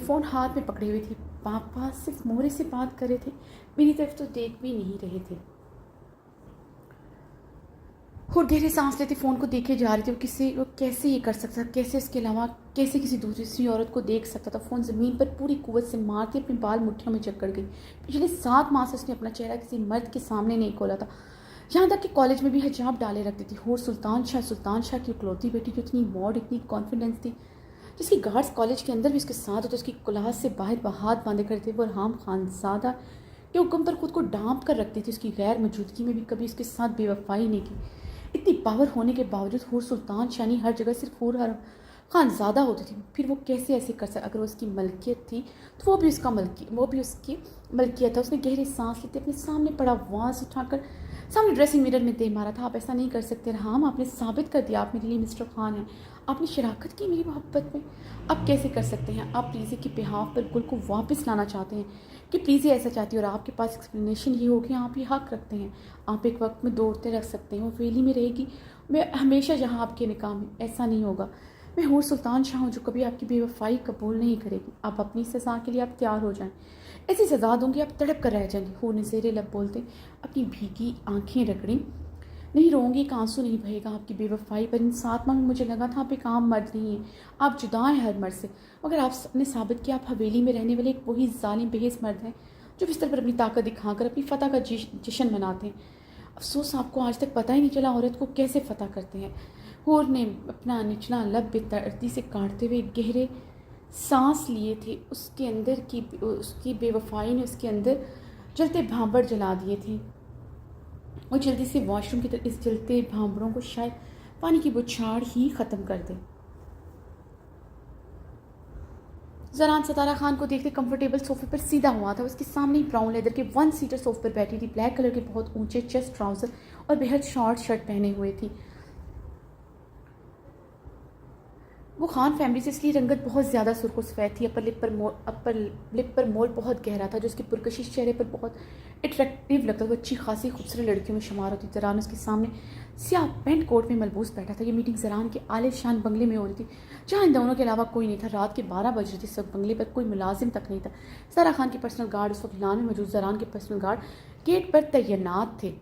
Phone हाथ में पकड़े हुए थी। पापा सिर्फ मोहरे से बात कर रहे थे, मेरी तरफ तो देख भी नहीं रहे थे। और गहरी सांस लेते फ़ोन को देखे जा रहे थे। वो कैसे ये कर सकता था, कैसे इसके अलावा कैसे किसी दूसरी औरत को देख सकता था। फ़ोन ज़मीन पर पूरी कुव्वत से मारती अपने बाल मुट्ठियों में जकड़ गई। पिछले 7 माह से उसने अपना चेहरा किसी मर्द के सामने नहीं खोला था। यहाँ तक कि कॉलेज में भी हिजाब डाले रखती थी। और सुल्तान शाह की इकलौती बेटी जो इतनी मॉड, इतनी कॉन्फिडेंस थी, जिसकी गार्ड्स कॉलेज के अंदर भी उसके साथ होते, उसकी क्लास से बाहर हाथ बांधे खड़े थे। वो राम खानज़ादा के हुक्म पर खुद को डांप कर रखती थी। उसकी गैर मौजूदगी में भी कभी उसके साथ बेवफाई नहीं की। इतनी पावर होने के बावजूद हूर सुल्तान शानी हर जगह सिर्फ हूर हर खानज़ादा होती थी। फिर वो कैसे ऐसे कर सकता? अगर वो उसकी मलकियत थी तो वो भी उसकी मलकियत था। उसने गहरी सांस लेते अपने सामने पड़ा वास उठाकर सामने ड्रेसिंग मिरर में दे मारा था। आप ऐसा नहीं कर सकते राम, आपने साबित कर दिया आप मेरे लिए मिस्टर खान हैं। आपने शराकत की मेरी मोहब्बत में। अब कैसे कर सकते हैं? आप प्लीज़ी के बिहाफ पर गुल को वापस लाना चाहते हैं कि प्लीज़ी ऐसा चाहती है, और आपके पास एक्सप्लेनेशन ये हो कि आप ये हक रखते हैं। आप एक वक्त में 2 औरतें रख सकते हैं, वो वेली में रहेगी, मैं हमेशा जहाँ आपके निकाह में। ऐसा नहीं होगा। मैं हूर सुल्तान शाह हूँ जो कभी आपकी बेवफाई कबूल नहीं करेगी। आप अपनी सज़ा के लिए आप तैयार हो जाएं। ऐसी सज़ा दूंगी आप तड़प कर रह जाएंगे। हूर ने ज़ेरे लब बोलते अपनी भीगी आंखें रगड़ी। नहीं रोऊंगी, एक आंसू नहीं बहेगा आपकी बेवफाई पर। इन 7 माह में मुझे लगा था आप एक आम मर्द नहीं हैं, आप जुदा हैं हर मर्द से। मगर आपने साबित किया आप हवेली में रहने वाले एक वही जालिम बेहिस मर्द हैं जो बिस्तर पर अपनी ताकत दिखाकर अपनी फ़तह का जश्न मनाते हैं। अफसोस आपको आज तक पता ही नहीं चला औरत को कैसे फ़तह करते हैं। हूर ने अपना निचला लब बेदर्दी से काटते हुए गहरे सांस लिए थे। उसकी बेवफाई ने उसके अंदर जलते भांबर जला दिए थे। और जल्दी से वॉशरूम की तरफ इस जलते भांबरों को शायद पानी की बौछार ही ख़त्म कर दे। ज़रान सतारा खान को देखते कंफर्टेबल सोफे पर सीधा हुआ था। उसके सामने ही ब्राउन लेदर के 1 सीटर सोफे पर बैठी थी। ब्लैक कलर के बहुत ऊंचे चेस्ट ट्राउज़र और बेहद शॉर्ट शर्ट पहने हुए थी। वो खान फैमिली से इसलिए रंगत बहुत ज़्यादा सुर्ख सफ़ेद थी। अपर लिप पर मोल बहुत गहरा था जो उसके पुरकशिश चेहरे पर बहुत अट्रैक्टिव लगता था। वो अच्छी खासी खूबसूरत लड़कियों में शुमार होती। ज़रान उसके सामने सियाह पेंट कोट में मलबूस बैठा था। ये मीटिंग ज़रान के आलिशान बंगले में हो रही थी जहाँ इन दोनों के अलावा कोई नहीं था। रात के 12 बज रहे थे। सब बंगले पर कोई मुलाजिम तक नहीं था। सारा खान के पर्सनल गार्ड उस वक्त लान में मौजूद ज़रान के पर्सनल गार्ड गेट पर तैनात थे।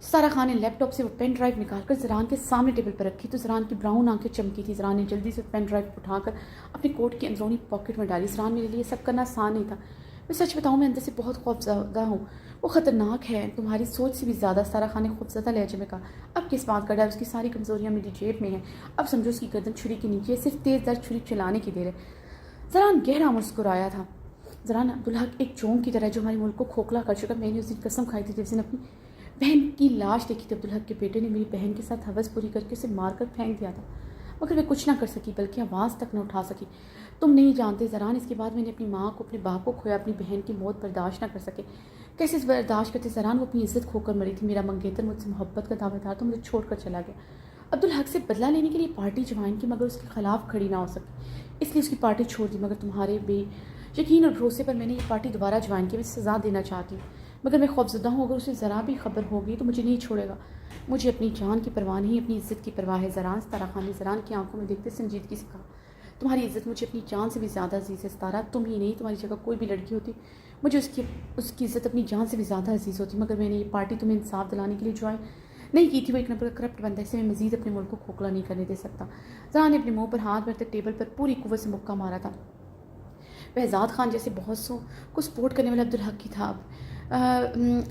सारा खान ने लैपटॉप से वो पेन ड्राइव निकालकर ज़रान के सामने टेबल पर रखी तो ज़रान की ब्राउन आंखें चमकी थी। ज़रान ने जल्दी से पेन ड्राइव उठाकर अपने कोट की अंदरूनी पॉकेट में डाली। ज़रान, मेरे लिए सब करना आसान नहीं था। मैं सच बताऊं, मैं अंदर से बहुत खौफज़दा हूँ। वो ख़तरनाक है, तुम्हारी सोच से भी ज़्यादा। सारा खान ने खौफज़दा लहजे में कहा। अब किस बात का डर? उसकी सारी कमज़ोरियाँ मेरी जेब में हैं। अब समझो उसकी गर्दन छुरी के नीचे, सिर्फ तेज़ दर छुरी चलाने की देर है। ज़रान गहरा मुस्कुराया था। ज़रान अब्दुल्ला एक जोंक की तरह जो हमारे मुल्क को खोखला कर चुका। मैंने उस दिन कसम खाई थी जिस दिन अपनी बहन की लाश देखी थी। अब्दुल हक के बेटे ने मेरी बहन के साथ हवस पूरी करके उसे मारकर फेंक दिया था, मगर मैं कुछ ना कर सकी, बल्कि आवाज़ तक न उठा सकी। तुम नहीं जानते ज़रान, इसके बाद मैंने अपनी माँ को, अपने बाप को खोया, अपनी बहन की मौत बर्दाश्त ना कर सके। कैसे बर्दाश्त करते ज़रान? वो अपनी इज्जत खोकर मरी थी। मेरा मंगेतर मुझसे मोहब्बत का दावेदार तो मुझे छोड़ कर चला गया। अब्दुल हक से बदला लेने के लिए पार्टी ज्वाइन की, मगर उसके खिलाफ खड़ी ना हो सकी, इसलिए उसकी पार्टी छोड़ दी। मगर तुम्हारे यकीन और भरोसे पर मैंने ये पार्टी दोबारा ज्वाइन की। मैं सज़ा देना चाहती हूँ, मगर मैं खौफज़दा हूँ अगर उसे ज़रा भी खबर होगी तो मुझे नहीं छोड़ेगा। मुझे अपनी जान की परवाह नहीं, अपनी इज़्ज़त की परवाह है। ज़रान, सतारा खान ने ज़रान की आंखों में देखते संजीदगी से कहा। तुम्हारी इज़्ज़त मुझे अपनी जान से भी ज़्यादा अजीज़ है सतारा। तुम ही नहीं, तुम्हारी जगह कोई भी लड़की होती, मुझे उसकी इज़्ज़त अपनी जान से भी ज़्यादा अजीज़ होती। मगर मैंने ये पार्टी तुम्हें इंसाफ दिलाने के लिए ज्वाइन नहीं की थी। वो एक नंबर का करप्ट बंदा है, इसे मैं मज़ीद अपने मुल्क को खोखला नहीं करने दे सकता। ज़रान ने अपने मुँह पर हाथ भरते टेबल पर पूरी कुव्वत से मुक्का मारा था। बहज़ाद खान जैसे बहुत सौ को सपोर्ट करने वाला अब्दुल हक की था।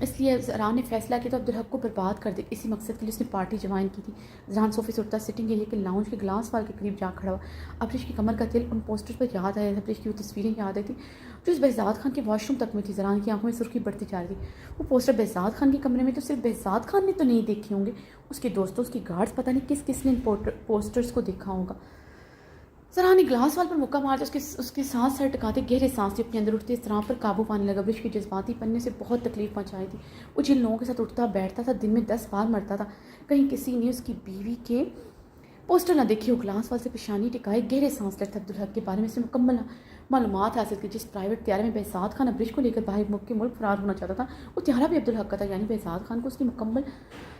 इसलिए ज़रान ने फैसला किया तो अब्दुल हक को बर्बाद कर दे। इसी मकसद के लिए उसने पार्टी ज्वाइन की थी। ज़रान सोफे से उठता सिटिंग एरिया के लाउंज के ग्लास वाल के करीब जा खड़ा हुआ। अब्रिश की कमर का तिल उन पोस्टर्स पर याद आया। अब्रिश की वो तस्वीरें याद आई थी जो इस बहज़ाद खान के वॉशरूम तक में थी। ज़रान की आंखों में सुर्खी बढ़ती जा रही थी। वो पोस्टर बहज़ाद खान के कमरे में तो सिर्फ बहज़ाद खान ने तो नहीं देखे होंगे, उसके दोस्तों, उसके गार्ड्स, पता नहीं किस किस ने इन पोस्टर्स को देखा होगा। ज़रान ने ग्लास वाल पर मुक्का मारते उसके सांस सर टकाते गहरे सांस से अपने अंदर उठते इस तरह पर काबू पाने लगा। ब्रिश के जज्बाती पन्ने से बहुत तकलीफ पहुंचाई थी। वो जिन लोगों के साथ उठता बैठता था, दिन में 10 बार मरता था। कहीं किसी ने उसकी बीवी के पोस्टर ना देखे हो। ग्लास वाल से पेशानी टिकाए गहरे सांस लेते अब्दुल हक के बारे में से मुकम्मल मालूमात हासिल की। जिस प्राइवेट त्यारे में बहज़ाद खान अब्रिश को लेकर बाहर मुल्क के मुल्क फरार होना चाहता था, वो त्यारा भी अब्दुल हक का था। यानी बहज़ाद खान को उसकी मुकम्मल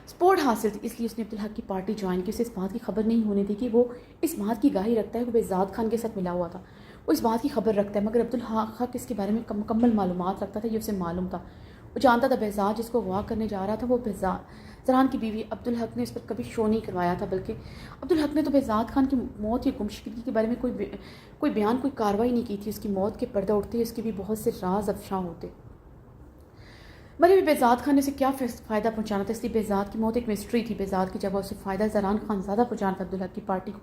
सपोर्ट हासिल थी। इसलिए उसने अब्दुल हक की पार्टी ज्वाइन की। उसे इस बात की खबर नहीं होने दी कि वो इस बात की गाही रखता है कि बहज़ाद खान के साथ मिला हुआ था। وہ اس بات کی خبر رکھتا ہے، مگر عبدالحق اس کے بارے میں مکمل معلومات رکھتا تھا، یہ اسے معلوم تھا، وہ جانتا تھا بہزاد جس کو اغوا کرنے جا رہا تھا وہ زران کی بیوی عبدالحق نے اس پر کبھی شو نہیں کروایا تھا، بلکہ عبدالحق نے تو بہزاد خان کی موت یا گمشدگی کے بارے میں کوئی بیان، کوئی کارروائی نہیں کی تھی۔ اس کی موت کے پردہ اٹھتے اس کے بھی بہت سے راز افشاں ہوتے، بھلے بھی بہزاد خان نے اسے کیا فائدہ پہنچانا تھا، اس لیے بہزاد کی موت ایک مسٹری تھی۔ بہزاد کی جگہ اسے فائدہ زران خان زیادہ پہنچانا تھا، عبدالحق کی پارٹی کو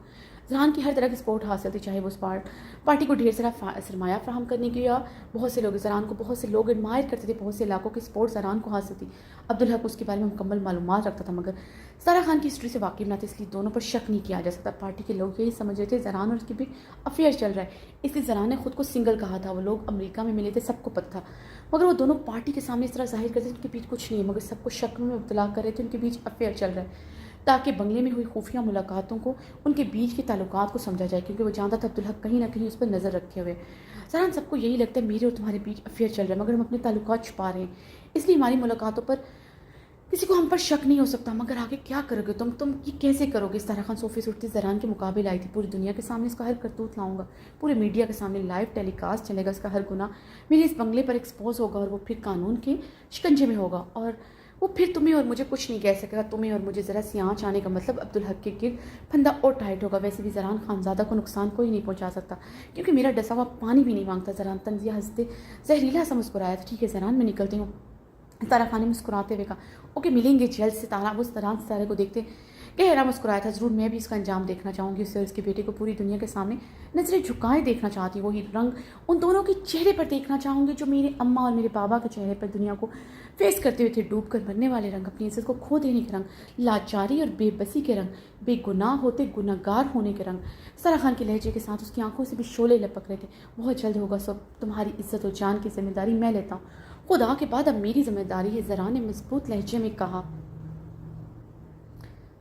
زران کی ہر طرح کی سپورٹ حاصل تھی، چاہے وہ اس پارٹی کو ڈھیر سارا سرمایہ فراہم کرنے کی، یا بہت سے لوگ زران کو بہت سے لوگ ایڈمائر کرتے تھے، بہت سے علاقوں کی سپورٹ زران کو حاصل تھی۔ عبدالحق اس کے بارے میں مکمل معلومات رکھتا تھا، مگر سارا خان کی ہسٹری سے واقف نہ تھا، اس لیے دونوں پر شک نہیں کیا جا سکتا۔ پارٹی کے لوگ یہی سمجھ رہے تھے زران اور اس کے بھی افیئر چل رہا ہے، اس لیے زران نے خود کو سنگل کہا تھا۔ وہ لوگ امریکہ میں ملے تھے، سب کو پتہ تھا، مگر وہ دونوں پارٹی کے سامنے اس طرح ظاہر کرتے تھے ان کے بیچ کچھ نہیں ہے، مگر سب کو شک میں مبتلا کر رہے تھے ان کے بیچ افیئر چل رہا ہے، تاکہ بنگلے میں ہوئی خفیہ ملاقاتوں کو ان کے بیچ کے تعلقات کو سمجھا جائے، کیونکہ وہ جانتا تھا عبدالحق کہیں نہ کہیں اس پر نظر رکھے ہوئے۔ زران سب کو یہی لگتا ہے میرے اور تمہارے بیچ افیئر چل رہا ہے، مگر ہم اپنے تعلقات چھپا رہے ہیں، اس لیے ہماری ملاقاتوں پر کسی کو ہم پر شک نہیں ہو سکتا۔ مگر آگے کیا کرو گے تم یہ کیسے کرو گے؟ سارا خان صوفے سے اٹھتے زران کے مقابل آئی تھی، پوری دنیا کے سامنے اس کا ہر کرتوت لاؤں گا، پورے میڈیا کے سامنے لائیو ٹیلی کاسٹ چلے گا، اس کا ہر گناہ میرے اس بنگلے پر ایکسپوز ہوگا، اور وہ پھر قانون کے شکنجے میں ہوگا، اور وہ پھر تمہیں اور مجھے کچھ نہیں کہہ سکے گا۔ تمہیں اور مجھے ذرا سی آنچ آنے کا مطلب عبدالحق کے گرد پھندا اور ٹائٹ ہوگا۔ ویسے بھی زران خانزادہ کو نقصان کوئی نہیں پہنچا سکتا، کیونکہ میرا ڈسا ہوا پانی بھی نہیں مانگتا۔ زران طنزیہ ہنستے زہریلا سا مسکرایا تھا۔ ٹھیک ہے زران، میں نکلتی ہوں، تارا خان نے مسکراتے ہوئے کہا۔ اوکے، ملیں گے جلد سے۔ تارا وہ زران ستارے کو دیکھتے گہرا مسکرایا تھا۔ ضرور، میں بھی اس کا انجام دیکھنا چاہوں گی، اسے اور اس کے بیٹے کو پوری دنیا کے سامنے نظریں جھکائے دیکھنا چاہتی ہوں، وہی رنگ ان دونوں کے چہرے پر دیکھنا چاہوں گی جو میرے اماں اور میرے بابا کے چہرے پر دنیا کو فیس کرتے ہوئے تھے، ڈوب کر مرنے والے رنگ، اپنی عزت کو کھو دینے کے رنگ، لاچاری اور بے بسی کے رنگ، بے گناہ ہوتے گناہ گار ہونے کے رنگ۔ سارا خان کے لہجے کے ساتھ اس کی آنکھوں سے بھی شعلے لپک رہے تھے۔ بہت جلد ہوگا سب، تمہاری عزت اور جان کی ذمہ داری میں لیتا ہوں، خدا کے بعد اب میری ذمہ داری ہے، زران نے مضبوط لہجے میں کہا۔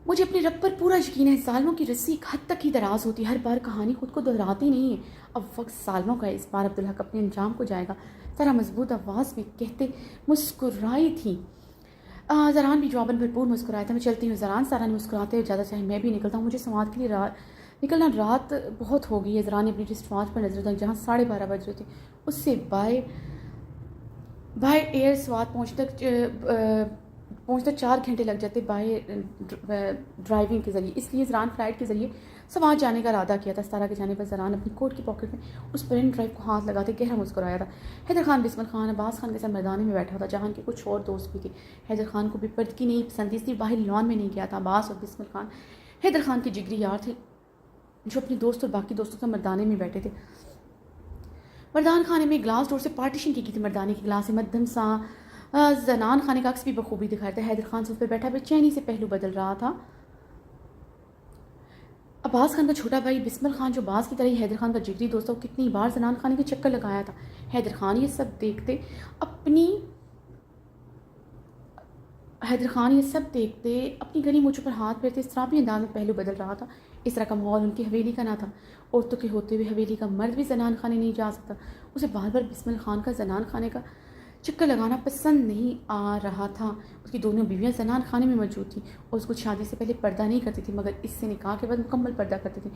مجھے اپنے رب پر پورا یقین ہے، ظالموں کی رسی ایک حد تک ہی دراز ہوتی ہے، ہر بار کہانی خود کو دہراتی نہیں ہے، اب وقت ظالموں کا ہے، اس بار عبدالحق اپنے انجام کو جائے گا۔ سارا مضبوط آواز میں کہتے مسکرائی تھی۔ زران بھی جواباً بھرپور مسکرایا تھا۔ میں چلتی ہوں زران، سارا نے مسکراتے ہوئے اجازت چاہی۔ میں بھی نکلتا ہوں، مجھے سماعت کے لیے نکلنا رات بہت ہو گئی ہے۔ زران نے اپنی رسٹ واچ پر نظر ڈالی، جہاں 12:30 بج رہے تھے۔ اس سے بائی ایئر سوات پہنچتا 4 گھنٹے لگ جاتے بائی ڈرائیونگ کے ذریعے، اس لیے زران فلائٹ کے ذریعے سوات جانے کا ارادہ کیا تھا۔ ستارہ کے جانے پر زران اپنی کوٹ کی پاکٹ میں اس پرنٹ ڈرائیو کو ہاتھ لگاتے گہرا مسکرایا تھا۔ حیدر خان، بسمل خان، عباس خان کے ساتھ میدانے میں بیٹھا تھا، جہاں کے کچھ اور دوست بھی تھے۔ حیدر خان کو بھی پردگی نہیں پسند تھی، اس لیے باہر لان میں نہیں گیا تھا۔ عباس اور بسمل خان حیدر خان کے جگری یار تھے، جو اپنے دوست اور باقی دوستوں سے مردانے میں بیٹھے تھے۔ مردان خانے میں گلاس ڈور سے پارٹیشن کی گئی تھی، مردانے کے گلاس سے مدھم سا زنان خانے کا عکس بھی بخوبی دکھایا تھا۔ حیدر خان صف پہ بیٹھا بے چینی سے پہلو بدل رہا تھا۔ عباس خان کا چھوٹا بھائی بسمل خان، جو باز کی طرح ہی حیدر خان کا جگری دوست تھا، وہ کتنی بار زنان خانے کے چکر لگایا تھا۔ حیدر خان یہ سب دیکھتے اپنی گھنی مونچھوں پر ہاتھ پھیرتے اس طرح بھی انداز میں پہلو بدل رہا تھا۔ اس طرح کا ماحول ان کی حویلی کا نہ تھا۔ عورتوں کے ہوتے ہوئے حویلی کا مرد بھی زنان خانے نہیں جا سکتا۔ اسے بار بار بسمل خان کا زنان خانے کا چکر لگانا پسند نہیں آ رہا تھا۔ اس کی دونوں بیویاں زنان خانے میں موجود تھیں اور اس کو شادی سے پہلے پردہ نہیں کرتی تھی، مگر اس سے نکاح کے بعد مکمل پردہ کرتی تھی۔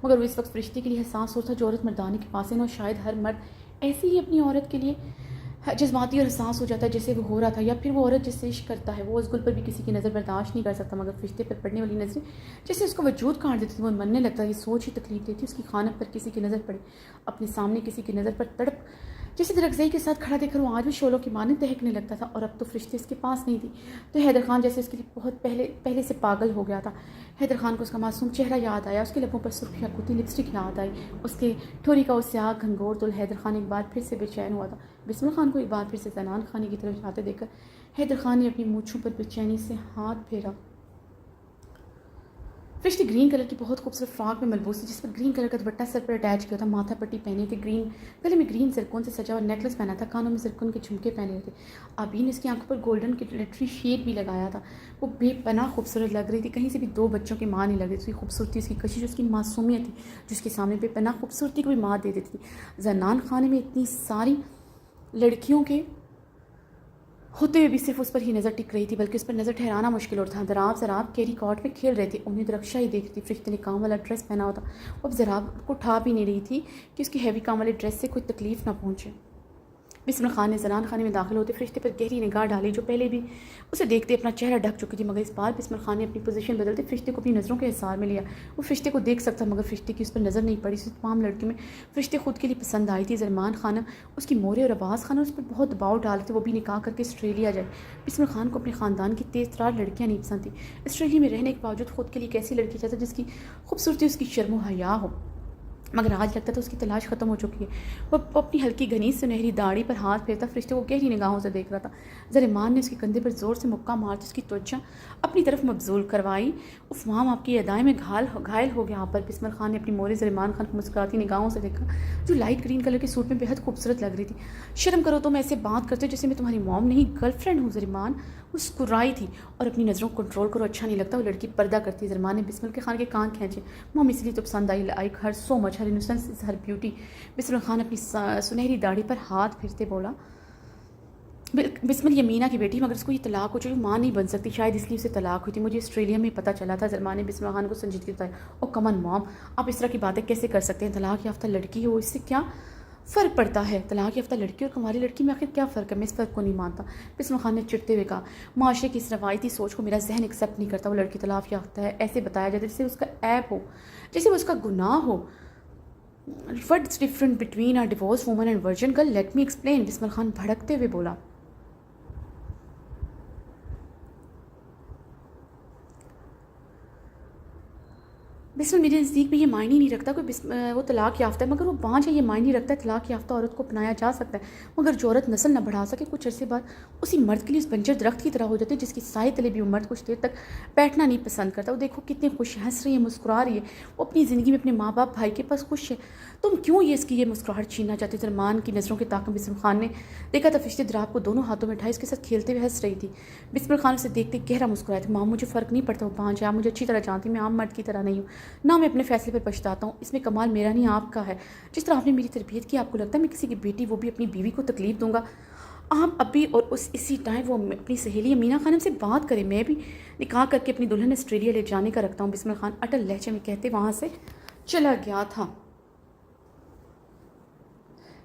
مگر وہ اس وقت فرشتے کے لیے حساس ہوتا، جو عورت مردانے کے پاس ہے نا، شاید ہر مرد ایسی ہی اپنی عورت کے لیے جذباتی اور حساس ہو جاتا ہے جیسے وہ ہو رہا تھا، یا پھر وہ عورت جس سے عشق کرتا ہے وہ اس گل پر بھی کسی کی نظر برداشت نہیں کر سکتا، مگر فرشتے پر پڑنے والی نظریں جیسے اس کو وجود کاٹ دیتی تھی، وہ مرنے لگتا ہے۔ یہ سوچ ہی تکلیف دیتی، اس کی خانت پر کسی کی نظر پڑے، اپنے سامنے کسی کی نظر پر تڑپ جیسے درگزئی کے ساتھ کھڑا دیکھ کر وہ آج بھی شعلوں کی مانند دہکنے لگتا تھا، اور اب تو فرشتے اس کے پاس نہیں تھی، تو حیدر خان جیسے اس کے لیے بہت پہلے سے پاگل ہو گیا تھا۔ حیدر خان کو اس کا معصوم چہرہ یاد آیا، اس کے لبوں پر سرخ یاقوتی لپسٹک یاد آئی، اس کے ٹھوری کا وہ سیاہ گھنگور دل۔ حیدر خان ایک بار پھر سے بے چین ہوا تھا۔ بسمل خان کو ایک بار پھر سے زنان خانے کی طرف جاتے دیکھ کر حیدر خان نے اپنی مونچھوں پر بے چینی سے ہاتھ پھیرا۔ فرشتے گرین کلر کی بہت خوبصورت فراک میں ملبوس تھی، جس پر گرین کلر کا دوپٹہ سر پر اٹیچ کیا تھا، ماتھا پٹی پہنے تھے، گلے میں گرین زرکون سے سجا ہوا نیکلس پہنا تھا، کانوں میں زرکون کے جھمکے پہنے تھے۔ آبی نے اس کی آنکھوں پر گولڈن گلٹری شیڈ بھی لگایا تھا۔ وہ بے پناہ خوبصورت لگ رہی تھی، کہیں سے بھی 2 بچوں کی ماں نہیں لگ رہی تھی۔ اس کی خوبصورتی، اس کی کشش، اس کی معصومیت تھی، جس کے سامنے بے پناہ خوبصورتی کو بھی مات دے دیتی تھی۔ زنان خانے میں اتنی ساری لڑکیوں کے होते हुए भी सिर्फ उस पर ही नज़र टिक रही थी, बल्कि उस पर नज़र ठहराना मुश्किल और था। दराब ज़राब कैरी कॉट में खेल रहे थे, उन्हें तो रक्षा ही देख रही थी। फरिश्ते ने काम वाला ड्रेस पहना होता, अब ज़राब को उठा भी नहीं रही थी कि उसकी हैवी काम वाले ड्रेस से कोई तकलीफ ना पहुँचे। बिस्मिल खान ने ज़रान खाने में दाखिल होते फरिश्ते पर गहरी निगाह डाली, जो पहले भी उसे देखते अपना चेहरा ढक चुकी थी, मगर इस बार बिस्मिल खान ने अपनी पोजीशन बदलते फरिश्ते को अपनी नज़रों के हिसार में लिया। वो फरिश्ते को देख सकता, मगर फरिश्ते की उस पर नज़र नहीं पड़ी। उस तमाम लड़कियों में फरिश्ते खुद के लिए पसंद आई थी। जरमान खानम, उसकी मोरे और अब्बास खान उस पर बहुत दबाव डालते, वो भी निकाह करके ऑस्ट्रेलिया जाए। बिस्मिल खान को अपने ख़ानदान की तेज़ तरार लड़कियाँ नहीं पसंद थी। ऑस्ट्रेलिया में रहने के बावजूद खुद के लिए एक ऐसी लड़की चाहता जिसकी खूबसूरती उसकी शर्म व हया हो, मगर आज लगता था उसकी तलाश ख़त्म हो चुकी है। वो अपनी हल्की घनी सुनहरी दाढ़ी पर हाथ फेरता फरिश्ते को गहरी निगाहों से देख रहा था। ज़रमान ने उसके कंधे पर ज़ोर से मुक्का मारते उसकी त्वचा अपनी तरफ मबजूल करवाई। उफ़माम, आपकी अदाएँ में घायल हो गया आप पर। बिस्मिल खान ने अपनी मोरे ज़रमान खान को मुस्कुराती निगाहों से देखा, जो लाइट ग्रीन कलर के सूट में बेहद खूबसूरत लग रही थी। शर्म करो, तो मैं ऐसे बात करते हो जैसे मैं तुम्हारी मॉम नहीं गर्लफ्रेंड हूँ। ज़रमान मुस्कुराई थी, और अपनी नज़रों को कंट्रोल करो, अच्छा नहीं लगता, वो लड़की पर्दा करती है। ज़रमान ने बिस्मिल के खान के कान खींचे। मॉम इसलिए तो पसंद आई, like her so much, her innocence is her beauty. Bismil Khan अपनी सुनहरी दाढ़ी पर हाथ फिरते बोला, बिस्मिल यमीना की बेटी, मगर उसको ये तलाक हो चुकी, माँ नहीं बन सकती, शायद इसलिए उसे तलाक हुई थी, मुझे ऑस्ट्रेलिया में पता चला था। जरमान ने बिस्मिल खान को संजीदगी बताया, ओ कमन मॉम, आप इस तरह की बातें कैसे कर सकते हैं? तलाक याफ्ता लड़की हो, इससे क्या फ़र्क पड़ता है? तलाक याफ्ता लड़की और कुंवारी लड़की में आखिर क्या फ़र्क है? मैं इस फ़र्क को नहीं मानता। बिस्मिल खान ने चिढ़ते हुए कहा, माशरे की इस रवायती सोच को मेरा जहन एक्सेप्ट नहीं करता। वो लड़की तलाक याफ्ता है ऐसे बताया जाता है जैसे उसका ऐब हो, जैसे वो उसका गुनाह हो। What's different between a divorce woman and virgin girl, let me explain. Bismil Khan भड़कते हुए बोला। बिस्मिल, मेरे नज़दीक में ये मायने नहीं रखता कोई वो तलाक याफ्ता है, मगर वो बाँझ है, ये मायने नहीं रखता है। तलाक याफ्ता औरत को अपनाया जा सकता है, मगर जो औरत नस्ल न बढ़ा सके, कुछ अरसे बाद उसी मर्द के लिए उस बंजर दरख्त की तरह हो जाती है जिसकी साए तले भी वो मर्द कुछ देर तक बैठना नहीं पसंद करता। वो देखो कितनी खुश है, हंस रही है, मुस्कुरा रही है, वो अपनी ज़िंदगी में अपने माँ बाप भाई के पास खुश है। तुम क्यों ये मुस्कुराहट छीनना चाहते? सलमान की नज़रों के ताक़ब बिस्मिल खान ने देखा था, फरिश्ते दराब को दोनों हाथों में उठाए उसके साथ खेलते हुए हंस रही थी। बिस्मिल खान उसे देखते गहरा मुस्कुराया था। माँ, मुझे फ़र्क नहीं पड़ता वो बाँझ है, आप मुझे अच्छी तरह जानती, मैं आम मर्द की तरह नहीं हूँ ना, मैं अपने फैसले पर पछताता हूँ। इसमें कमाल मेरा नहीं आपका है। जिस तरह आपने मेरी तरबियत की, आपको लगता है मैं किसी की बेटी, वो भी अपनी बीवी को तकलीफ दूंगा? आप अभी और उस इसी टाइम वो अपनी सहेली अमीना खानम से बात करें, मैं भी निकाह करके अपनी दुल्हन ऑस्ट्रेलिया ले जाने का रखता हूँ। बिस्मिल खान अटल लहजे में कहते वहाँ से चला गया था।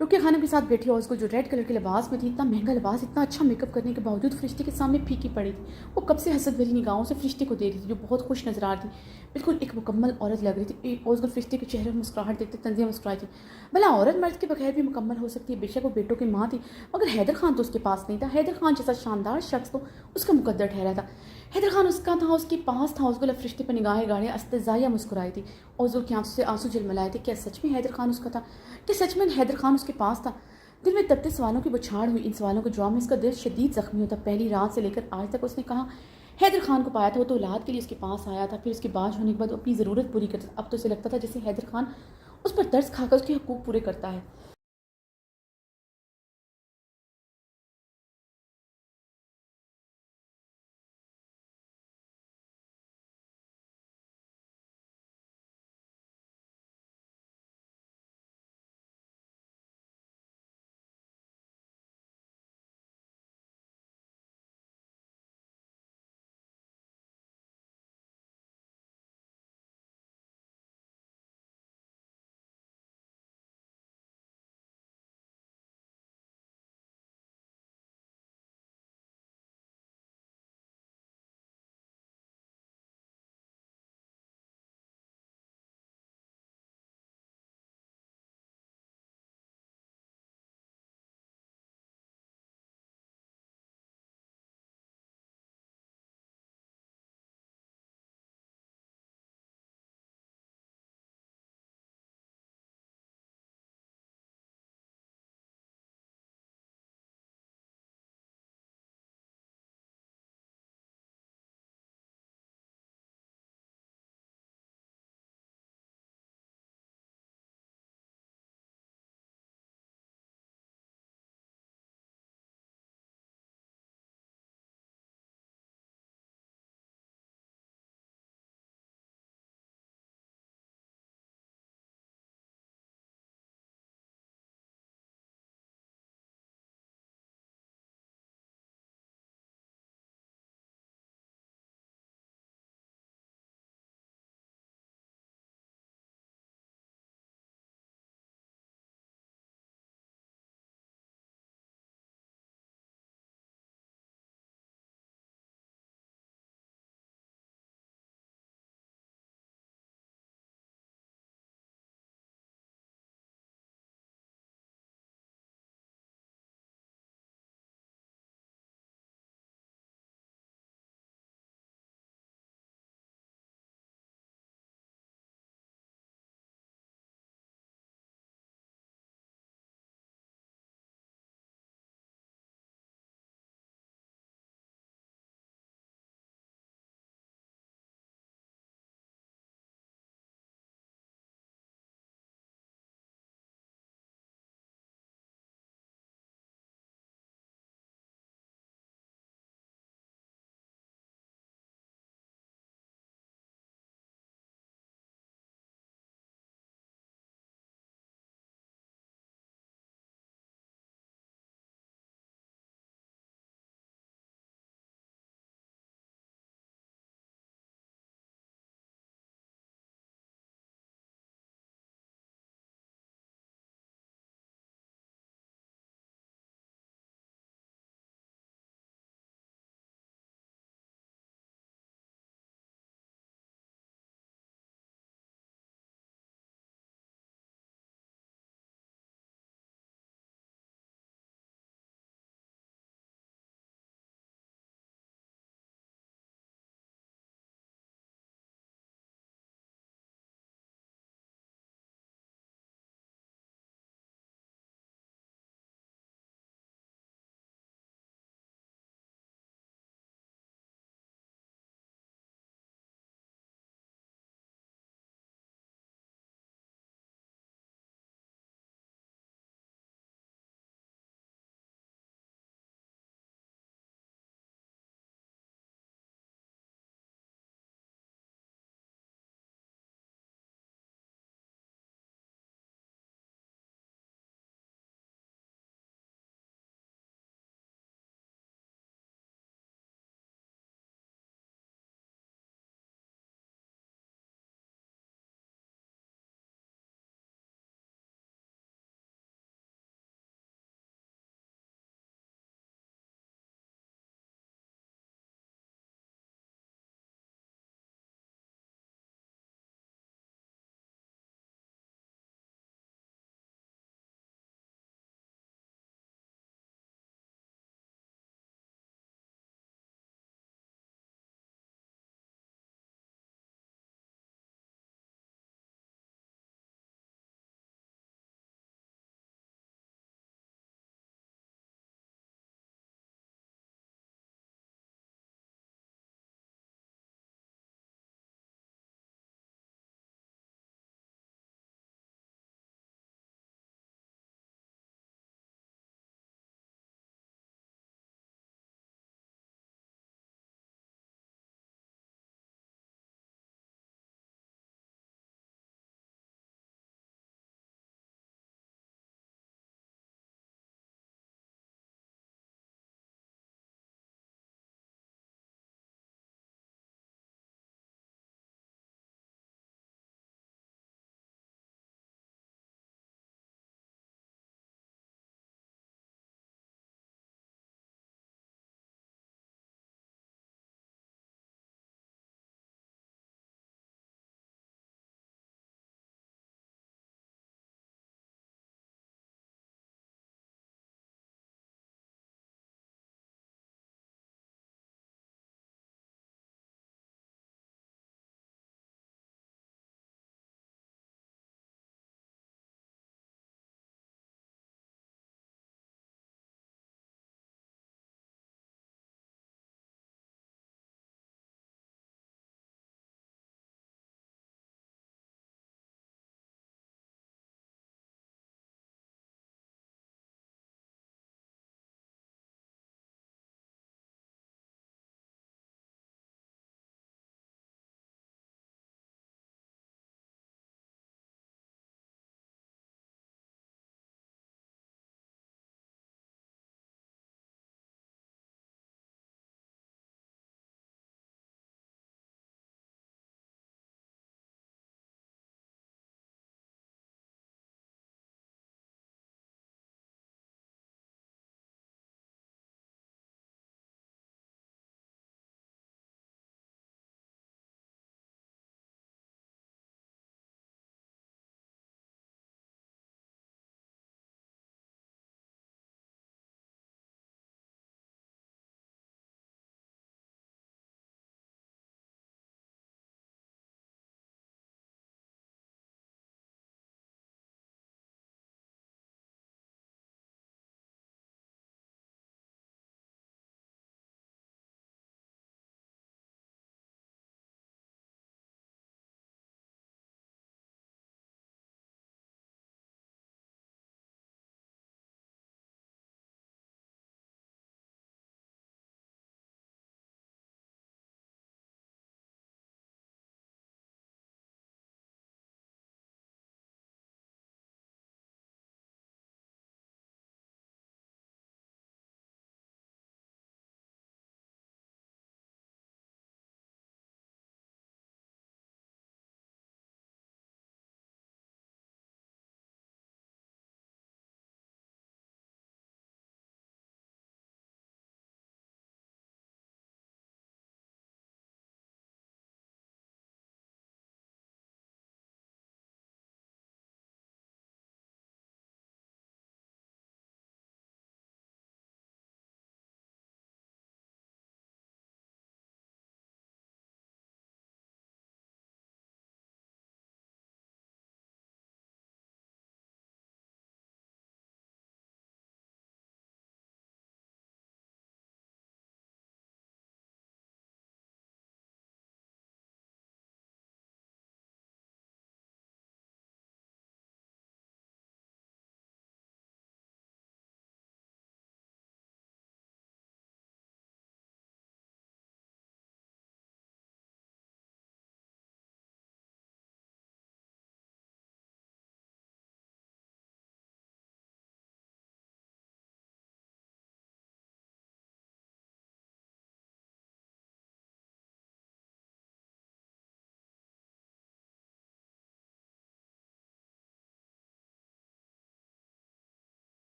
रुकिया खानम के साथ बैठी और उसको जो रेड कलर के लिबास में थी, इतना महंगा लिबास, इतना अच्छा मेकअप करने के बावजूद फरिश्ते के सामने फीकी पड़ी थी। वो कब से हसद भरी निगाहों से फरिश्ते को दे रही थी, जो बहुत खुश नजर आ रही थी, बिल्कुल एक मुकम्मल औरत लग रही थी। और उसको फरिश्ते के चेहरे में मुस्कुराहट देखते तंजिया मुस्कुराई थी। भला औरत मर्द के बगैर भी मुकम्मल हो सकती है? बेशक वो बेटों की माँ थी, मगर हैदर खान तो उसके पास नहीं था। हैदर खान जैसा शानदार शख्स तो उसका मुकद्दर ठहरा था। हैदर खान उसका था, उसके पास था। उसको फरिश्ते पर निगाहें गाड़े अस्तज़ाया मुस्कुराई थी, और उसकी आंसू से आंसू जलमलाए थे। क्या सच में हैदर खान उसका था? क्या सच में हैदर खान उसके पास था? दिल में तपते सवालों की बौछार हुई। इन सवालों के जवाब में इसका दिल शदीद जख्मी होता। पहली रात से लेकर आज तक उसने कहा हैदर खान को पाया था, वो तो औलाद के लिए उसके पास आया था, फिर उसके बाज होने के बाद अपनी ज़रूरत पूरी करता था। अब तो उसे लगता था जैसे हैदर खान उस पर तरस खाकर उसके हकूक़ पूरे करता है।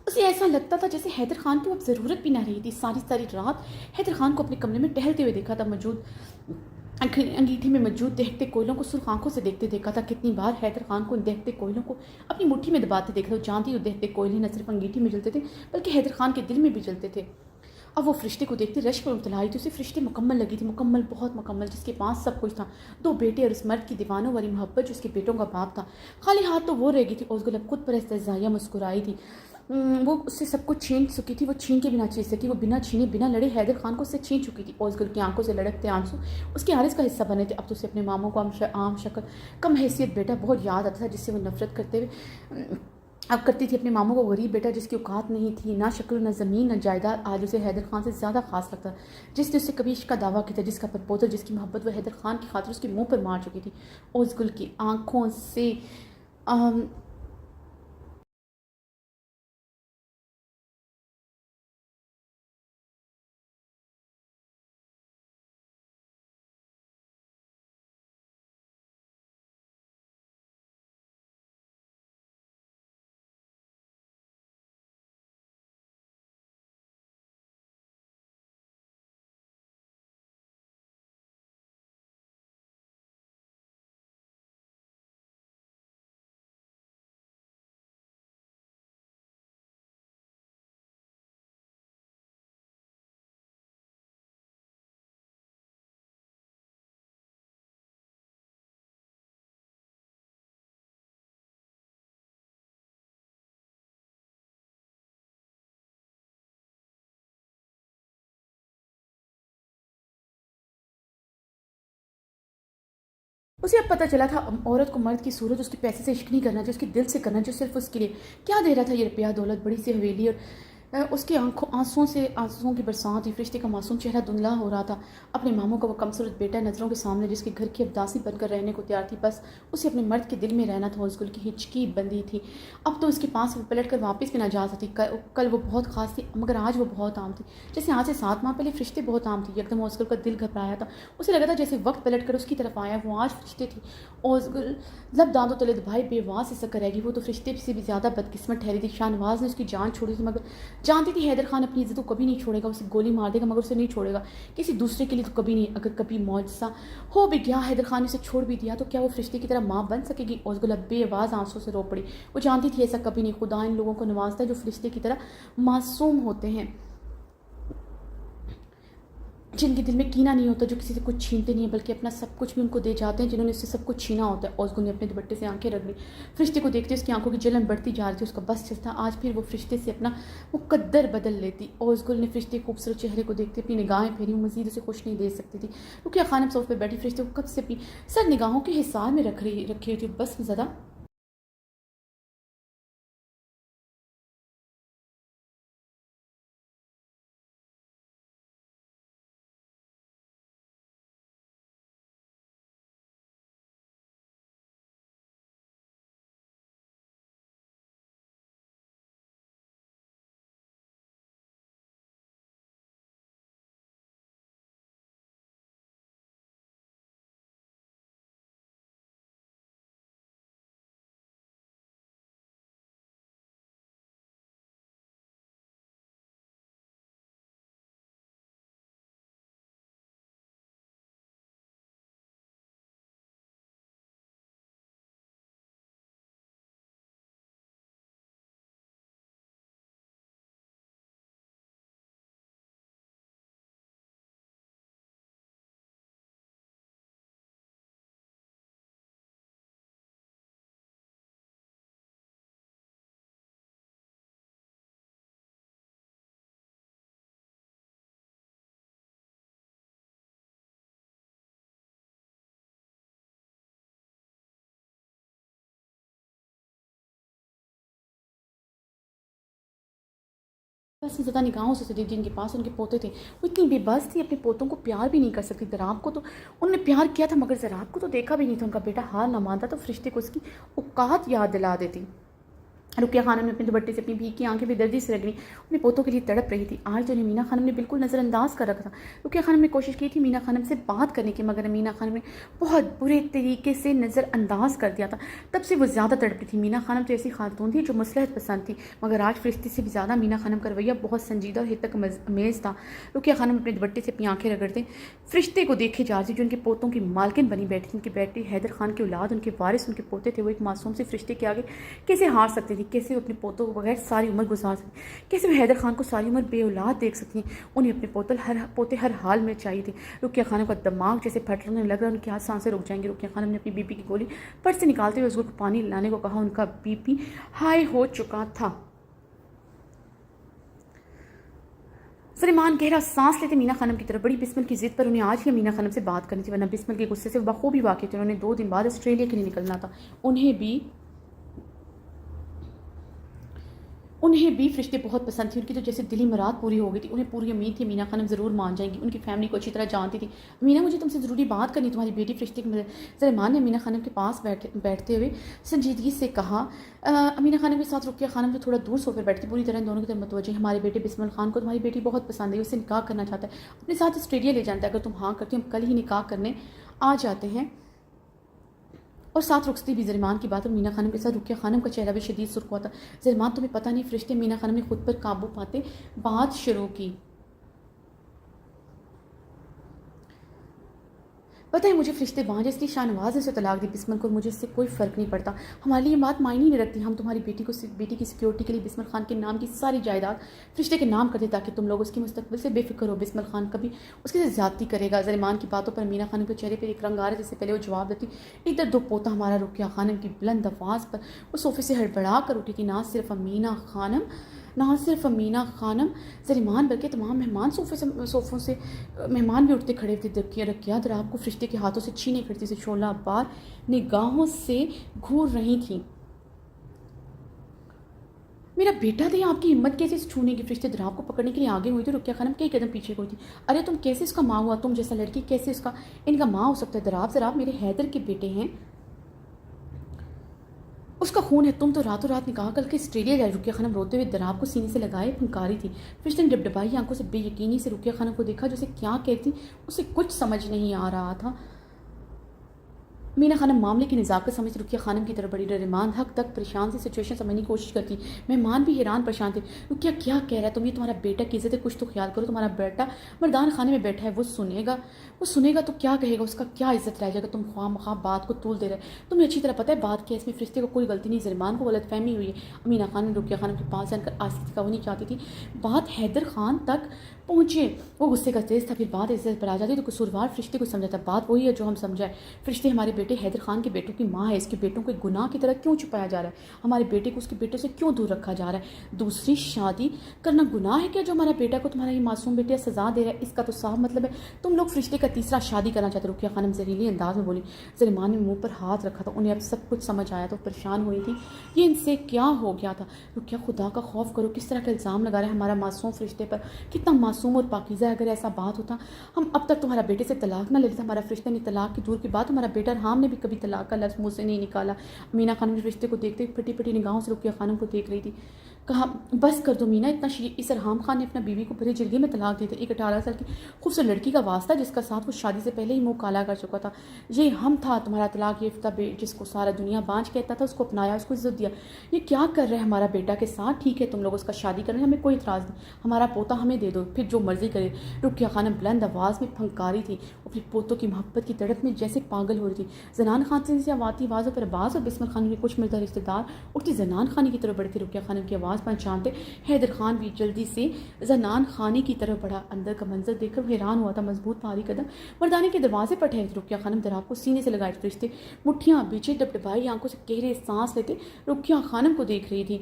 اسے ایسا لگتا تھا جیسے حیدر خان کی اب ضرورت بھی نہ رہی تھی۔ ساری ساری رات حیدر خان کو اپنے کمرے میں ٹہلتے ہوئے دیکھا تھا، انگیٹھی میں موجود دہتے کوئلوں کو سرخ آنکھوں سے دیکھتے دیکھا تھا۔ کتنی بار حیدر خان کو ان دہتے کوئلوں کو اپنی مٹھی میں دباتے دیکھا تھا۔ وہ جانتی وہ دہتے کوئلے نہ صرف انگیٹھی میں جلتے تھے بلکہ حیدر خان کے دل میں بھی جلتے تھے۔ اب وہ فرشتے کو دیکھتے رشک میں مبتلا ہوئی تھی۔ اسے فرشتے مکمل لگی تھی، مکمل، بہت مکمل، جس کے پاس سب کچھ تھا، 2 بیٹے اور اس مرد کی دیوانوں والی محبت جو اس کے بیٹوں کا باپ تھا۔ خالی ہاتھ تو وہ رہ گئی تھی۔ اوزگل اب خود پر استہزائیہ مسکرائی تھی۔ وہ اس سے سب کچھ چھین چکی تھی، وہ چھین کے بھی نہ چھین سکی، وہ بنا چھینے بنا لڑے حیدر خان کو اس سے چھین چکی تھی۔ اوزگل کی آنکھوں سے لڑکتے آنسو اس کے عارض کا حصہ بنے تھے۔ اب تو اسے اپنے ماموں کو عام شکل کم حیثیت بیٹا بہت یاد آتا تھا، جس سے وہ نفرت کرتی تھی۔ اپنے ماموں کو غریب بیٹا جس کی اوقات نہیں تھی، نہ شکل نہ زمین نہ جائیداد، آج اسے حیدر خان سے زیادہ خاص لگتا، جس نے اسے کبھی عشق کا دعویٰ کیا تھا، جس کا پرپوتر، جس کی محبت وہ حیدر خان کی خاطر اس کے منہ پر مار چکی تھی۔ اوزگل کی آنکھوں سے اسے اب پتہ چلا تھا عورت کو مرد کی صورت اس کے پیسے سے عشق نہیں کرنا، جو اس کے دل سے کرنا، جو صرف اس کے لیے کیا دے رہا تھا یہ روپیہ دولت، بڑی سی حویلی، اور اس کی آنسوؤں کی برسات ہوئی۔ فرشتے کا معصوم چہرہ دھندلا ہو رہا تھا۔ اپنے ماموں کا وہ کمصورت بیٹا نظروں کے سامنے، جس کے گھر کی اب داسی بن کر رہنے کو تیار تھی، بس اسے اپنے مرد کے دل میں رہنا تھا۔ اوزگل کی ہچکی بندی تھی، اب تو اس کے پاس وہ پلٹ کر واپس بھی نہ جا سکتی۔ کل وہ بہت خاص تھی مگر آج وہ بہت عام تھی، جیسے آج سے 7 ماہ پہلے فرشتے بہت عام تھی۔ یکدم اوزگل کا دل گھبرایا تھا، اسے لگا تھا جیسے وقت پلٹ کر اس کی طرف آیا، وہ آج فرشتے تھی۔ اوزگل لب دانتوں تلے دبائے بے واس سے سکر رہ گئی، وہ تو فرشتے سے بھی زیادہ بدقسمت ٹھہری تھی۔ شاہنواز نے اس کی جان چھوڑی تھی، مگر جانتی تھی حیدر خان اپنی عزت کو کبھی نہیں چھوڑے گا، اسے گولی مار دے گا مگر اسے نہیں چھوڑے گا کسی دوسرے کے لیے تو کبھی نہیں۔ اگر کبھی معجزہ ہو بھی گیا، حیدر خان نے اسے چھوڑ بھی دیا، تو کیا وہ فرشتے کی طرح ماں بن سکے گی؟ اوزگل اب بے آواز آنسوں سے رو پڑی۔ وہ جانتی تھی ایسا کبھی نہیں، خدا ان لوگوں کو نوازتا ہے جو فرشتے کی طرح معصوم ہوتے ہیں، جن کے دل میں کینہ نہیں ہوتا، جو کسی سے کچھ چھینتے نہیں ہیں بلکہ اپنا سب کچھ بھی ان کو دے جاتے ہیں جنہوں نے اس سے سب کچھ چھینا ہوتا ہے۔ اوزگل نے اپنے دوپٹے سے آنکھیں رگڑ لی، فرشتے کو دیکھتے اس کی آنکھوں کی جلن بڑھتی جا رہی تھی، اس کا بس چلتا آج پھر وہ فرشتے سے اپنا مقدر بدل لیتی۔ اوزگل نے فرشتے کے خوبصورت چہرے کو دیکھتے اپنی نگاہیں پھیری، وہ مزید اسے خوش نہیں دے سکتی تھی۔ رقیہ خانم صوفے پہ بیٹھی فرشتے کو کب سے اپنی سر نگاہوں کے حصار میں رکھی ہوئی تھی، بس زدہ بس زدہ نگاہوں سے دیکھ جن کے پاس ان کے پوتے تھے، وہ اتنی بے بس تھی، اپنے پوتوں کو پیار بھی نہیں کر سکتی۔ ذراب کو تو انہوں نے پیار کیا تھا مگر ذراب کو تو دیکھا بھی نہیں تھا، ان کا بیٹا ہار نہ مانتا تو فرشتے کو اس کی اوقات یاد دلا دیتی۔ رقیہ خانم نے اپنے دوپٹے سے اپنی بھیگ کی آنکھیں بھی دردی سے لگ رہی، اپنے پوتوں کے لیے تڑپ رہی تھی۔ آج تو انہیں مینا خانم نے بالکل نظر انداز کر رکھا تھا۔ رقیہ خانم نے کوشش کی تھی مینا خانم سے بات کرنے کی، مگر مینا خانم نے بہت برے طریقے سے نظر انداز کر دیا تھا۔ تب سے وہ زیادہ تڑپ رہی تھی۔ مینا خانم تو ایسی خاتون تھی جو مصلحت پسند تھی، مگر آج فرشتے سے بھی زیادہ مینا خانم کا رویہ بہت سنجیدہ اور حد تک امیز تھا۔ رقیہ خانم اپنے دوپٹے سے اپنی آنکھیں رگڑتے فرشتے کو دیکھے جا رہی جو ان کے پوتوں کی مالکن بنی بیٹھی تھی۔ ان کے بیٹے حیدر خان کی اولاد، ان کے وارث ان کے پوتے تھے۔ وہ ایک معصوم سے فرشتے کے آگے کیسے ہار سکتی تھی؟ کیسے اپنے پوتوں کو بغیر ساری عمر گزار سکتی؟ کیسے وہ حیدر خان کو ساری عمر بے اولاد دیکھ سکتی ہیں؟ انہیں اپنے پوتے ہر حال میں چاہیے تھے۔ رقیہ خانم کا دماغ جیسے پھٹنے لگ رہا، ان کی آج سانسیں رک جائیں گی۔ رقیہ خانم نے اپنی بی پی کی گولی پرس سے نکالتے ہوئے اس کو پانی لانے کو کہا۔ ان کا بی پی ہائی ہو چکا تھا۔ سلیمان گہرا سانس لیتے مینا خانم کی طرف بڑی۔ بسمل کی ضد پر انہیں آج ہی مینا خانم سے بات کرنی تھی، ورنہ بسمل کے غصے سے وہ بخوبی واقف تھے۔ انہوں نے 2 دن بعد آسٹریلیا کے لیے نکلنا تھا۔ انہیں بھی فرشتے بہت پسند تھے۔ ان کی تو جیسے دلی مراد پوری ہو گئی تھی۔ انہیں پوری امید تھی مینا خانم ضرور مان جائیں گی۔ ان کی فیملی کو اچھی طرح جانتی تھی۔ مینا، مجھے تم سے ضروری بات کرنی، تمہاری بیٹی فرشتے کی مدد۔ سلیمان نے مینا خانم کے پاس بیٹھتے ہوئے سنجیدگی سے کہا۔ مینا خانم کے ساتھ رقیہ خانم جو تھوڑا دور سو پر بیٹھتی، پوری طرح ان دونوں کی طرف متوجہ۔ ہمارے بیٹے بسمل خان کو تمہاری بیٹی بہت پسند ہے، اسے نکاح کرنا چاہتا ہے، اپنے ساتھ آسٹریلیا لے جانتا ہے۔ اگر تم ہاں کرتی ہو ہم کل ہی نکاح کرنے آ جاتے ہیں اور ساتھ رخصتی بھی۔ سلیمان کی بات اور مینا خانم کے ساتھ رقیہ خانم کا چہرہ بھی شدید سرخ ہوا تھا۔ سلیمان، تمہیں پتہ نہیں فرشتے؟ مینا خانم نے خود پر قابو پاتے بات شروع کی۔ پتہ ہے مجھے فرشتے بانجے، اس لیے شاہ نواز نے اسے طلاق دی۔ بسمل کو مجھے اس سے کوئی فرق نہیں پڑتا، ہمارے لیے یہ بات معنی نہیں رکھتی۔ ہم تمہاری بیٹی کی سیکیورٹی کے لیے بسمل خان کے نام کی ساری جائیداد فرشتے کے نام کرتے تاکہ تم لوگ اس کے مستقبل سے بے فکر ہو۔ بسمل خان کبھی اس کے ساتھ زیادتی کرے گا؟ سلیمان کی باتوں پر مینا خانم کے چہرے پر ایک رنگ آ رہا جس سے پہلے وہ جواب دیتی، ادھر 2 پوتا ہمارا۔ رقیہ خانم کی بلند آواز پر وہ صوفے سے ہڑبڑا کر اٹھی تھی۔ نہ صرف مینا خانم، سلیمان بلکہ تمام مہمان صوفوں سے مہمان بھی اٹھتے کھڑے ہوتے۔ رقیہ دراب کو فرشتے کے ہاتھوں سے چھینے کرتی سے شعلہ بار نگاہوں سے گھور رہی تھیں۔ میرا بیٹا تھے، آپ کی ہمت کیسے چھونے کی؟ فرشتے دراب کو پکڑنے کے لیے آگے ہوئی تھی۔ رقیہ خانم کئی قدم پیچھے ہوئی تھی۔ ارے تم کیسے اس کا ماں ہوا؟ تم جیسا لڑکی کیسے ان کا ماں ہو سکتا ہے؟ دراب میرے حیدر کے بیٹے ہیں، اس کا خون ہے۔ تم تو راتوں رات نکاح کر کے آسٹریلیا جائے۔ رقیہ خانم روتے ہوئے دراب کو سینے سے لگائے پھنکاری تھی۔ فرشتے نے ڈبڈبائی آنکھوں سے بے یقینی سے رقیہ خانم کو دیکھا، جو اسے کیا کہتی اسے کچھ سمجھ نہیں آ رہا تھا۔ مینا خانم معاملے کی نزاکت سمجھ رقیہ خانم کی طرف بڑی، ڈریمان حق تک پریشان سے سچویشن سمجھنے کی کوشش کرتی۔ مہمان بھی حیران پریشان تھے۔ رقیہ کیا کہہ رہا ہے تم؟ یہ تمہارا بیٹا کی عزت ہے، کچھ تو خیال کرو۔ تمہارا بیٹا مردان خانے میں بیٹھا ہے، وہ سنے گا تو کیا کہے گا؟ اس کا کیا عزت رہ جائے گا؟ تم خواہ مخواہ بات کو طول دے رہے۔ تمہیں اچھی طرح پتہ ہے بات کیا ہے، اس میں فرشتے کو کوئی غلطی نہیں، سلیمان کو غلط فہمی ہوئی ہے۔ مینا خانم رقیہ خانم کے پاس جان کر آہستہ سے کہانی چاہتی تھی، بات حیدر خان تک پہنچے۔ وہ غصے کا تیز تھا، پھر بات عزت پر آ جاتی تو قصوروار فرشتے کو سمجھاتا۔ بات وہی ہے جو ہم سمجھا ہے، فرشتے ہمارے بیٹے حیدر خان کے بیٹوں کی ماں ہے، اس کے بیٹوں کو ایک گناہ کی طرح کیوں چھپایا جا رہا ہے؟ ہمارے بیٹے کو اس کے بیٹوں سے کیوں دور رکھا جا رہا ہے؟ دوسری شادی کرنا گناہ ہے کیا جو ہمارا بیٹا کو تمہارا یہ معصوم بیٹا سزا دے رہا ہے؟ اس کا تو صاف مطلب ہے تم لوگ فرشتے کا تیسرا شادی کرنا چاہتے۔ رقیہ خانم زہریلی انداز میں بولی۔ سلیمان نے منہ پر ہاتھ رکھا تھا، انہیں اب سب کچھ سمجھ آیا تو پریشان ہوئی تھی، یہ ان سے کیا ہو گیا تھا؟ رقیہ خدا کا خوف کرو، کس طرح کا الزام لگا رہا ہے ہمارا معصوم فرشتے پر؟ کتنا معصوم اور پاکیزہ ہے، اگر ایسا بات ہوتا ہم اب تک تمہارا بیٹے سے طلاق نہ لیتے۔ ہمارا فرشتہ نے طلاق کی دور کی بات، ہمارا بیٹا رحام نے بھی کبھی طلاق کا لفظ منہ سے نہیں نکالا۔ مینا خانم نے فرشتے کو دیکھتے پھٹی پھٹی نگاہوں سے رقیہ خانم کو دیکھ رہی تھی۔ کہا بس کر دو مینا، اتنا شریف اس رحام خان نے اپنا بیوی کو بھرے جرگے میں طلاق دی تھی، ایک 18 سال کی خوبصورت لڑکی کا واسطہ جس کا ساتھ وہ شادی سے پہلے ہی منہ کالا کر چکا تھا۔ یہ ہم تھا تمہارا طلاق یافتہ جس کو سارا دنیا بانج کہتا تھا، اس کو اپنایا، اس کو عزت دیا۔ یہ کیا کر رہے ہمارا بیٹا کے ساتھ؟ ٹھیک ہے تم لوگ اس کا شادی کرنے ہمیں کوئی اعتراض نہیں، ہمارا پوتا ہمیں دے دو، پھر جو مرضی کرے۔ رقیہ خانم بلند آواز میں پھنکاری تھی، اپنے پوتوں کی محبت کی تڑپ میں جیسے پاگل ہو رہی تھی۔ زنان خان سے آواتی آوازوں پر عباس اور بسمل خان کے کچھ مردہ رشتے دار اٹھتی زنان خانی کی طرف بڑھے تھے۔ رقیہ خانم کی آواز پہچانتے حیدر خان بھی جلدی سے زنان خانی کی طرف بڑھا۔ اندر کا منظر دیکھ کر حیران ہوا تھا، مضبوط بھاری قدم مردانے کے دروازے پر ٹھہرے تھے۔ رقیہ خانم دراب کو سینے سے لگائے فرشتے مٹھیاں بیچے ڈبڈبائی آنکھوں سے گہرے سانس لیتے رقیہ خانم کو دیکھ رہی تھی۔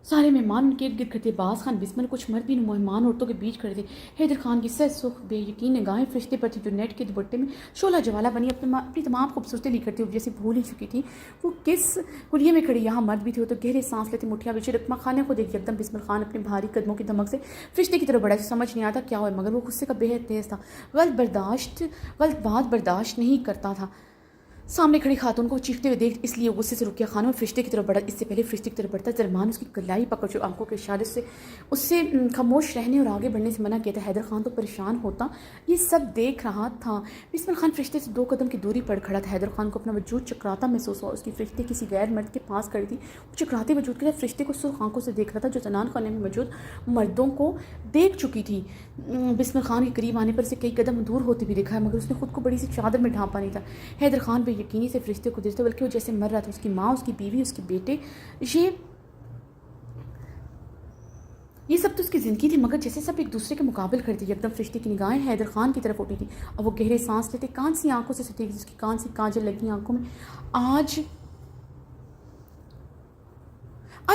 سارے مہمان ان کے ارد گرد کھڑے، باز خان، بسمل، کچھ مرد بھی مہمان عورتوں کے بیچ کھڑے تھے۔ حیدر خان کی سر سرخ بے یقین نگاہیں فرشتے پر تھی جو نیٹ کے دوپٹے میں شعلہ جوالہ بنی اپنی تمام خوبصورتی لی کرتی ہوئی جیسے بھول ہی چکی تھی وہ کس کلیے میں کھڑی۔ یہاں مرد بھی تھے، وہ تو گہرے سانس لیتے مٹھیاں بیچے رقمہ خانے کو دیکھ یکدم بسمل خان اپنے بھاری قدموں کی دھمک سے فرشتے کی طرف بڑھا۔ سمجھ نہیں آتا کیا ہوا، مگر وہ غصے کا بے حد تیز تھا، غلط بات برداشت نہیں کرتا تھا۔ सामने खड़ी खातून को चीखते हुए देख इसलिए गुस्से से रुकिया खानम फरिश्ते की तरफ बढ़ा। इससे पहले फरिश्ते की तरफ बढ़ता जरमान उसकी कलाई पकड़ जो आंखों के इशारे से उससे खामोश रहने और आगे बढ़ने से मना किया था। हैदर खान तो परेशान होता ये सब देख रहा था। बिस्मिल खान फरिश्ते से 2 कदम की दूरी पर खड़ा था। हैदर खान को अपना वजूद चकराता महसूस हुआ। उसकी फरिश्ते किसी गैर मर्द के पास खड़ी थी। वो चकराते वजूद के साथ फरिश्ते को सुर्ख आंखों से देख रहा था जो जनान खाने में मौजूद मर्दों को देख चुकी थी। बिस्मिल खान के करीब आने पर से कई कदम दूर होते भी देखा है, मगर उसने खुद को बड़ी सी चादर में ढांपा नहीं था। हैदर खान बेयकीनी से फरिश्ते को देखते बल्कि वो जैसे मर रहा था। उसकी माँ, उसकी बीवी, उसके बेटे, ये सब तो उसकी ज़िंदगी थी, मगर जैसे सब एक दूसरे के मुकाबले खड़े थे। एकदम फरिश्ते की निगाहें हैदर खान की तरफ उठी थी और वो गहरे सांस लेते कान सी आंखों से सटी, जिसकी कान सी काजल लगी आंखों में आज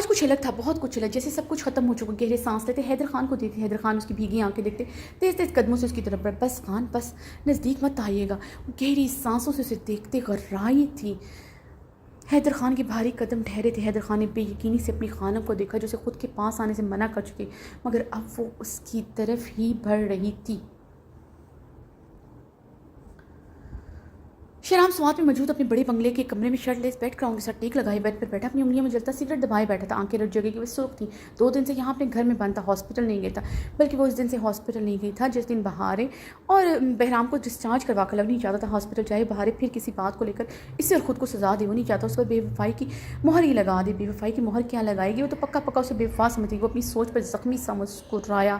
कुछ अलग था, बहुत कुछ अलग, जैसे सब कुछ खत्म हो चुका। गहरे सांस लेते हैदर खान को देखते, हैदर खान उसकी भीगी आंखें देखते तेज तेज कदमों से उसकी तरफ बढ़। बस खान, बस नज़दीक मत आइएगा। गहरी सांसों से उसे देखते गर्राई थी। हैदर खान के भारी कदम ठहरे थे। हैदर खान ने बेयकीनी से अपनी खानम को देखा जो उसे खुद के पास आने से मना कर चुकी, मगर अब वो उसकी तरफ ही बढ़ रही थी। शहराम स्वाद में मौजूद अपने बड़े बंगले के कमरे में शर्ट लेस बेड क्राउन के साथ टेक लगाए बेड पर बैठा अपनी उंगलियों में जलता सिगरेट दबाए बैठा था। आंखें रट जगह की वह सुर्ख थी। 2 दिन से यहाँ अपने घर में बंद था, हॉस्पिटल नहीं गया था, बल्कि वो उस दिन से हॉस्पिटल नहीं गई था जिस दिन बहारे और बहराम को डिस्चार्ज करवा कर लग नहीं चाहता था हॉस्पिटल जाए। बहारे फिर किसी बात को लेकर इससे और खुद को सजा दे, वो नहीं चाहता उस पर बेवफाई की मोहर ही लगा दे। बेवफाई की मोहर क्या लगाएगी, वो तो पक्का पक्का उसे बेवफा समझती। वो अपनी सोच पर जख्मी सा मुस्कुराया।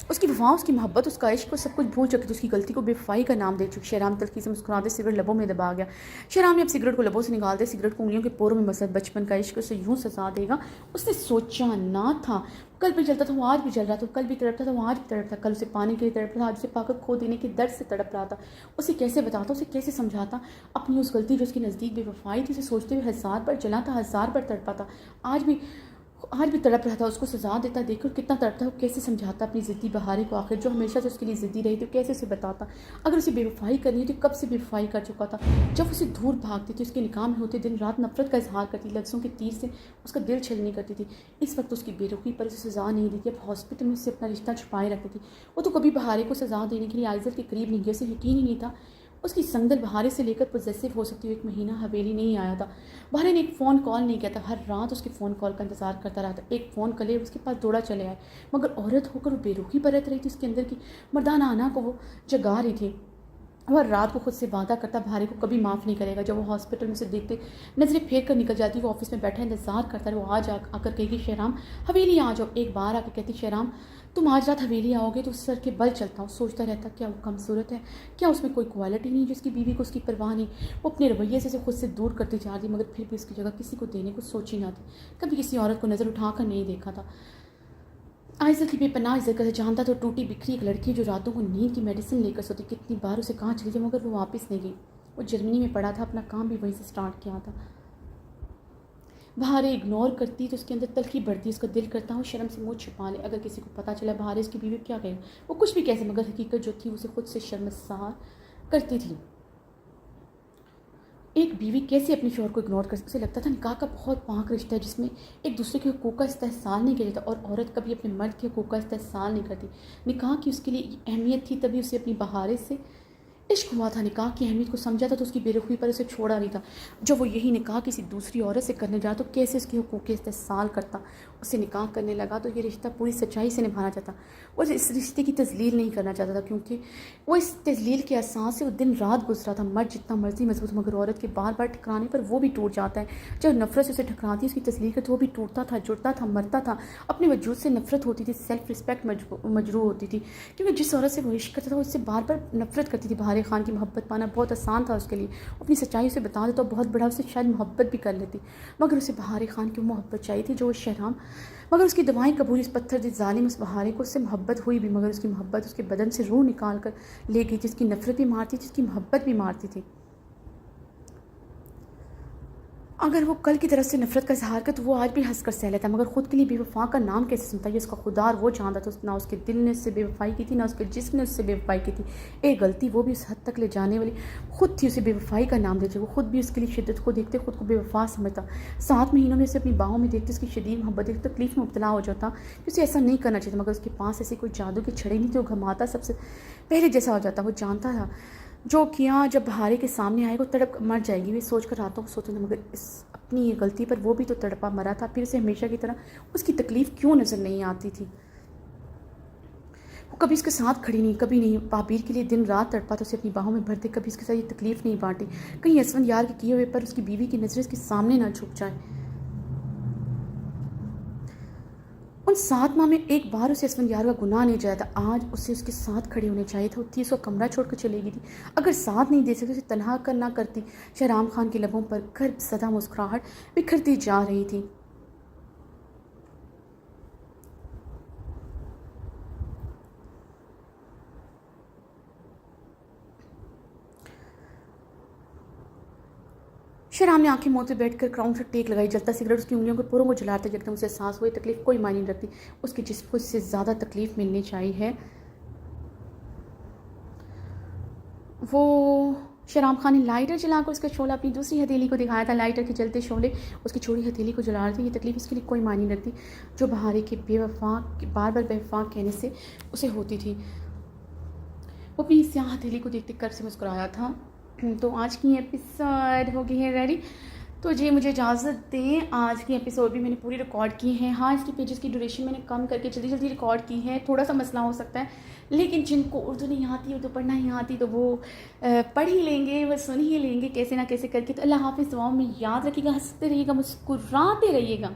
उसकी वफा, उसकी मोहब्बत, उसका इश्क, को सब कुछ भूल चुकी थी। उसकी गलती को बेवफाई का नाम दे चुकी। शहराम तल्खी से मुस्कुराते सिगरेट लबों में दबा गया। शहराम ने अब सिगरेट को लबों से निकालते सिगरेट को उंगलियों के पोरों में मसद बचपन का इश्क उसे यूं सजा देगा उसने सोचा ना था। कल भी जलता था, वो आज भी जल रहा था। कल भी तड़पता था, वो आज भी तड़पता। कल उसे पाने के लिए तड़प रहा था, आज उसे पाकर खो देने के दर्द से तड़प रहा था। उसे कैसे बताता, उसे कैसे समझाता अपनी उस गलती जो उसके नज़दीक बेवफाई थी। उसे सोचते हुए 1000 बार जला था, 1000 बार तड़पा था। आज भी तड़प रहा था। उसको सजा देता देखकर कितना तड़पता, वो कैसे समझाता अपनी ज़िद्दी बहारे को, आखिर जो हमेशा से उसके लिए ज़िद्दी रही थी, कैसे उसे बताता। अगर उसे बेवफाई करनी थी, कब से बेवफाई कर चुका था। जब उसे दूर भागती थी, उसके निकाह में होते दिन रात नफरत का इजहार करती, लफ्ज़ों के तीर से उसका दिल छलनी करती थी। इस वक्त उसकी बेरुखी पर उसे सज़ा नहीं दी थी। अब हॉस्पिटल में उससे अपना रिश्ता छुपाए रखती थी। वो तो कभी बहारे को सज़ा देने के लिए आइज़ल के करीब नहीं गया। उसे यकीन ही नहीं था उसकी संगदल बहारे से लेकर पोजेसिव हो सकती हुई 1 महीना हवेली नहीं आया था। बहारे ने एक फ़ोन कॉल नहीं किया था। हर रात उसके फ़ोन कॉल का इंतज़ार करता रहा था। एक फ़ोन कले उसके पास दौड़ा चले आए, मगर औरत होकर वो बेरुखी बरत रही थी। उसके अंदर की मर्दाना आना को वो जगा रही थी। वह रात को खुद से वादा करता बहारे को कभी माफ़ नहीं करेगा। जब वो हॉस्पिटल में से देखते नज़रें फेर कर निकल जाती, वो ऑफिस में बैठा इंतज़ार करता है। वो आज आकर कहेगी शहराम हवेली आ जाओ। एक बार आकर कहती शहराम तुम आज रात हवेली आओगे तो सर के बल चलता हूँ। सोचता रहता क्या वो कमसूरत है, क्या उसमें कोई क्वालिटी नहीं जिसकी बीवी को उसकी परवाह नहीं। वो अपने रवैये से खुद से दूर करती जा रही, मगर फिर भी उसकी जगह किसी को देने को सोची ना थी। कभी किसी औरत को नज़र उठाकर नहीं देखा था। आइज़ल की बेपनाह इज्जत कैसे जानता तो टूटी बिखरी एक लड़की जो रातों को नींद की मेडिसिन लेकर सोती। कितनी बार उसे कहाँ चली गई, मगर वो वापस नहीं गई। वो जर्मनी में पड़ा था, अपना काम भी वहीं से स्टार्ट किया था। बहारे इग्नोर करती तो उसके अंदर तलखी बढ़ती। उसका दिल करता हूँ शर्म से मुँह छुपा ले। अगर किसी को पता चला बहारे उसकी बीवी क्या कहेगा, वो कुछ भी कैसे, मगर हकीकत जो थी उसे खुद से शर्मसार करती थी। एक बीवी कैसे अपने शौहर को इग्नोर कर सकती। उसे लगता था निकाह का बहुत पाक रिश्ता है जिसमें एक दूसरे के हुकूक का इस्तेहसाल नहीं किया जाता, और औरत कभी अपने मर्द के हुकूक का इस्तेहसाल नहीं करती। निकाह की उसके लिए अहमियत थी, तभी उसे अपनी बहारे से इश्क हुआ था। निकाह की अहमियत को समझा था तो उसकी बेरुखी पर उसे छोड़ा नहीं था। जब वो यही निकाह किसी दूसरी औरत से करने जा तो कैसे उसके हुकूक के इस्तेहसाल करता। उससे निकाह करने लगा तो ये रिश्ता पूरी सच्चाई से निभाना चाहता और इस रिश्ते की तजलील नहीं करना चाहता था, क्योंकि वो इस तजलील के एहसास से वो दिन रात गुजरा था। मर्द जितना मर्जी मजबूत, मगर औरत के बार बार ठकराने पर वो भी टूट जाता है। जब नफरत से उसे ठकराती उसकी तजलील करती, वो भी टूटता था, जुड़ता था, मरता था। अपने वजूद से नफरत होती थी, सेल्फ रिस्पेक्ट मजरूह होती थी, क्योंकि जिस औरत से वो इश्क करता था वो उससे बार बार नफरत करती थी। बहारे खान की मोहब्बत पाना बहुत आसान था उसके लिए। अपनी सच्चाई उसे बता देता, बहुत बड़ा उससे शायद मोहब्बत भी कर लेती, मगर उसे बहारे खान की मोहब्बत चाहिए थी जो वो शहराम। मगर उसकी दवाएं कबूल इस पत्थर दी जालिम उस बहारे को उससे मोहब्बत हुई भी, मगर उसकी मोहब्बत उसके बदन से रूह निकाल कर ले गई, जिसकी नफरत भी मारती, जिसकी मोहब्बत भी मारती थी। अगर वो कल की तरफ से नफरत का इजहार कर तो वो आज भी हंस कर सह लेता, मगर खुद के लिए बेवफा का नाम कैसे सुनता। ये उसका खुदा और वो जानता था। ना उसके दिल ने उससे बेवफाई की थी, ना उसके जिस्म ने उससे बेवफाई की थी। एक गलती वो भी उस हद तक ले जाने वाली खुद थी, उसे बेवफाई का नाम देते। वो खुद भी उसके लिए शिद्दत को देखते खुद को बेवफा समझता। 7 महीनों में उसे अपनी बाहों में देखते उसकी शदीद मोहब्बत देखते तकलीफ में मुब्तला हो जाता कि उसे ऐसा नहीं करना चाहिए, मगर उसके पास ऐसी कोई जादू की छड़ी नहीं थी। वो घमाता सबसे पहले जैसा हो जाता। वो जानता था جو کیا جب بہارے کے سامنے آئے گا تڑپ مر جائے گی. وہ سوچ کر راتوں کو سوچتے تھے مگر اس اپنی یہ غلطی پر وہ بھی تو تڑپا مرا تھا. پھر اسے ہمیشہ کی طرح اس کی تکلیف کیوں نظر نہیں آتی تھی؟ وہ کبھی اس کے ساتھ کھڑی نہیں، کبھی نہیں بابیر کے لیے دن رات تڑپا تو اسے اپنی باہوں میں بھرتے، کبھی اس کے ساتھ یہ تکلیف نہیں بانٹی. کہیں اسفند یار کے کیے ہوئے پر اس کی بیوی کی نظریں اس کے سامنے نہ جھک جائیں. ان 7 ماہ میں ایک بار اسے اسفند یار کا گناہ نہیں جایا تھا. آج اسے اس کے ساتھ کھڑے ہونے چاہیے تھا. اس کا کمرہ چھوڑ کر چلے گئی تھی. اگر ساتھ نہیں دے سکتے اسے تنہا کرنا کرتی. شہرام خان کے لبوں پر گرب زدہ مسکراہٹ بکھرتی جا رہی تھی. شہرام نے آنکھیں موتے بیٹھ کر کراؤن سے ٹیک لگائی. جلتا سگریٹ اس کی انگلیوں کے پوروں کو جلاتا یکدم اسے احساس ہوئی تکلیف کوئی معنی نہیں رکھتی. اس کے جسم کو اس سے زیادہ تکلیف ملنی چاہیے. وہ شہرام خان نے لائٹر جلا کر اس کا شعلہ اپنی دوسری ہتھیلی کو دکھایا تھا. لائٹر کے جلتے شعلے اس کی چھوٹی ہتھیلی کو جلا رہے تھے. یہ تکلیف اس کے لیے کوئی معنی نہیں رکھتی جو بہارے کے بار بار بے وفا کہنے سے اسے ہوتی تھی. وہ اپنی سیاہ ہتھیلی کو دیکھ کر سے مسکرایا تھا. تو آج کی ایپیسوڈ ہو گئی ہے ریڈی. تو جی مجھے اجازت دیں. آج کی ایپیسوڈ بھی میں نے پوری ریکارڈ کی ہے. ہاں اس کی پیجز کی ڈیوریشن میں نے کم کر کے جلدی جلدی ریکارڈ کی ہے. تھوڑا سا مسئلہ ہو سکتا ہے لیکن جن کو اردو نہیں آتی، اردو پڑھنا نہیں آتی تو وہ پڑھ ہی لیں گے، وہ سن ہی لیں گے کیسے نہ کیسے کر کے. تو اللہ حافظ. دعاؤں میں یاد رکھیے گا، ہنستے رہیے گا، مسکراتے رہیے گا.